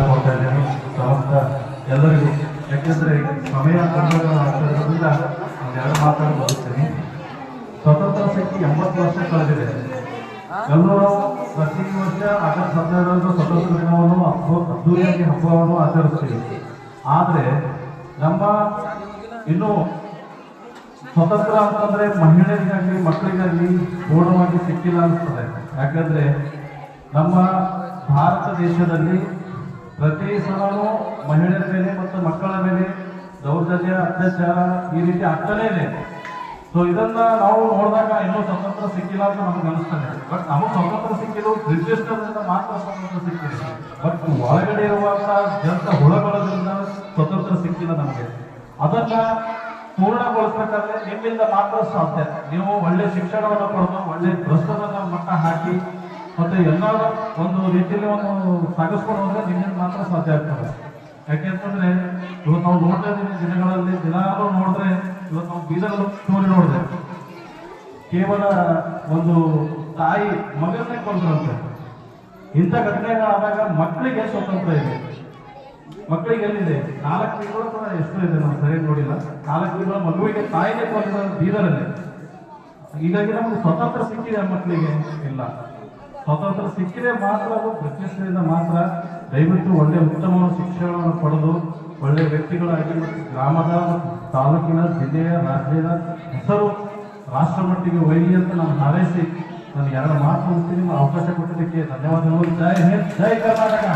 ಕೊಡ್ತಾ ಇದ್ದೇನೆ ಸಮಸ್ತ ಎಲ್ಲರಿಗೂ. ಯಾಕೆಂದರೆ ಸಮಯ ಆಗ್ತಿರೋದ್ರಿಂದ ಒಂದೆರಡು ಮಾತನ್ನು ಮುಗಿಸ್ತೀನಿ. ಸ್ವತಂತ್ರ ಸಿಕ್ಕಿ 80 ವರ್ಷ ಕಳೆದಿದೆ. ಎಲ್ಲರೂ ಪ್ರತಿ ವರ್ಷ ಆಗಸ್ಟ್ 17ರಂದು ಸ್ವತಂತ್ರ ದಿನವನ್ನು ಅದ್ದೂರಿಯಾಗಿ ಹಬ್ಬವನ್ನು ಆಚರಿಸ್ತೀವಿ. ಆದರೆ ನಮ್ಮ ಇನ್ನೂ ಸ್ವತಂತ್ರ ಅಂತಂದ್ರೆ ಮಹಿಳೆಯರಿಗಾಗಲಿ ಮಕ್ಕಳಿಗಾಗಲಿ ಪೂರ್ಣವಾಗಿ ಸಿಕ್ಕಿಲ್ಲ ಅನಿಸ್ತದೆ. ಯಾಕಂದ್ರೆ ನಮ್ಮ ಭಾರತ ದೇಶದಲ್ಲಿ ಪ್ರತಿ ಸಲನೂ ಮಹಿಳೆಯರ ಮೇಲೆ ಮತ್ತು ಮಕ್ಕಳ ಮೇಲೆ ದೌರ್ಜನ್ಯ, ಅತ್ಯಾಚಾರ ಈ ರೀತಿ ಆಗ್ತಾನೇ ಇದೆ. ಸೊ ಇದನ್ನ ನಾವು ನೋಡಿದಾಗ ಇನ್ನೂ ಸ್ವತಂತ್ರ ಸಿಕ್ಕಿಲ್ಲ ಅಂತ ನಮ್ಗೆ ಅನಿಸ್ತದೆ. ಬಟ್ ನಮಗೆ ಸ್ವತಂತ್ರ ಸಿಕ್ಕಿದ್ದು ಬ್ರಿಟಿಷರಿಂದ ಮಾತ್ರ ಸ್ವತಂತ್ರ ಸಿಕ್ಕಿದೆ. ಬಟ್ ಒಳಗಡೆ ಇರುವಂತಹ ಜನತ ಹುಳಗಳದಿಂದ ಸ್ವತಂತ್ರ ಸಿಕ್ಕಿಲ್ಲ ನಮಗೆ. ಅದನ್ನ ಪೂರ್ಣಗೊಳಿಸಬೇಕಾದ್ರೆ ನಿಮ್ಮಿಂದ ಮಾತ್ರ ಸಾಧ್ಯ. ನೀವು ಒಳ್ಳೆ ಶಿಕ್ಷಣವನ್ನು ಪಡೆದು ಒಳ್ಳೆ ಭ್ರಷ್ಟದ ಮಟ್ಟ ಹಾಕಿ ಮತ್ತೆ ಎಲ್ಲರ ಒಂದು ರೀತಿಯಲ್ಲಿ ಒಂದು ಸಾಗಿಸ್ಕೊಂಡು ಹೋದ್ರೆ ನಿಮ್ಮಿಂದ ಮಾತ್ರ ಸಾಧ್ಯ ಆಗ್ತದೆ. ಯಾಕೆಂತಂದ್ರೆ ಇವತ್ತು ನಾವು ನೋಡ್ತಾ ಇದ್ದೀವಿ ದಿನಗಳಲ್ಲಿ ದಿನಾಲೂ ನೋಡಿದ್ರೆ ಇವತ್ತು ನಾವು ಬೀದರ್ ಸ್ಟೋರಿ ನೋಡಿದೆ. ಕೇವಲ ಒಂದು ತಾಯಿ ಮಗನ್ನೇ ಕೊಂಡ್ರಂತೆ. ಇಂಥ ಘಟನೆಗಳಾದಾಗ ಮಕ್ಕಳಿಗೆ ಸ್ವತಂತ್ರ ಇದೆ. ಮಕ್ಕಳಿಗೆ ಎಲ್ಲಿದೆ? 4 ತಿಂಗಳು ಕೂಡ ಎಷ್ಟು ಇದೆ ನಾವು ಸರಿಯಾಗಿ ನೋಡಿಲ್ಲ. 4 ತಿಂಗಳ ಮಗುವಿಗೆ ತಾಯಿನೇ ಕೊಂಡ ಬೀದರಲ್ಲಿ. ಹೀಗಾಗಿ ನಮ್ಗೆ ಸ್ವತಂತ್ರ ಸಿಕ್ಕಿದೆ ಮಕ್ಕಳಿಗೆ ಇಲ್ಲ. ಸ್ವತಂತ್ರ ಸಿಕ್ಕಿದೆ ಮಾತ್ರ ಅದು ಬ್ರಿಟಿಷರಿಂದ ಮಾತ್ರ. ದಯವಿಟ್ಟು ಒಳ್ಳೆ ಉತ್ತಮ ಶಿಕ್ಷಣವನ್ನು ಪಡೆದು ಒಳ್ಳೆ ವ್ಯಕ್ತಿಗಳಾಗಿ ಗ್ರಾಮದ, ತಾಲೂಕಿನ, ಜಿಲ್ಲೆಯ, ರಾಜ್ಯದ ಹೆಸರು ರಾಷ್ಟ್ರ ಮಟ್ಟಿಗೆ ಒಯ್ಯಲಿ ಅಂತ ನಾನು ಹಾರೈಸಿ ನಾನು 2 ಮಾತು ಮುಗಿಸ್ತೀನಿ. ಅವಕಾಶ ಕೊಟ್ಟಿದ್ದಕ್ಕೆ ಧನ್ಯವಾದಗಳು. ಜೈ ಹಿಂದ್, ಜೈ ಕರ್ನಾಟಕ.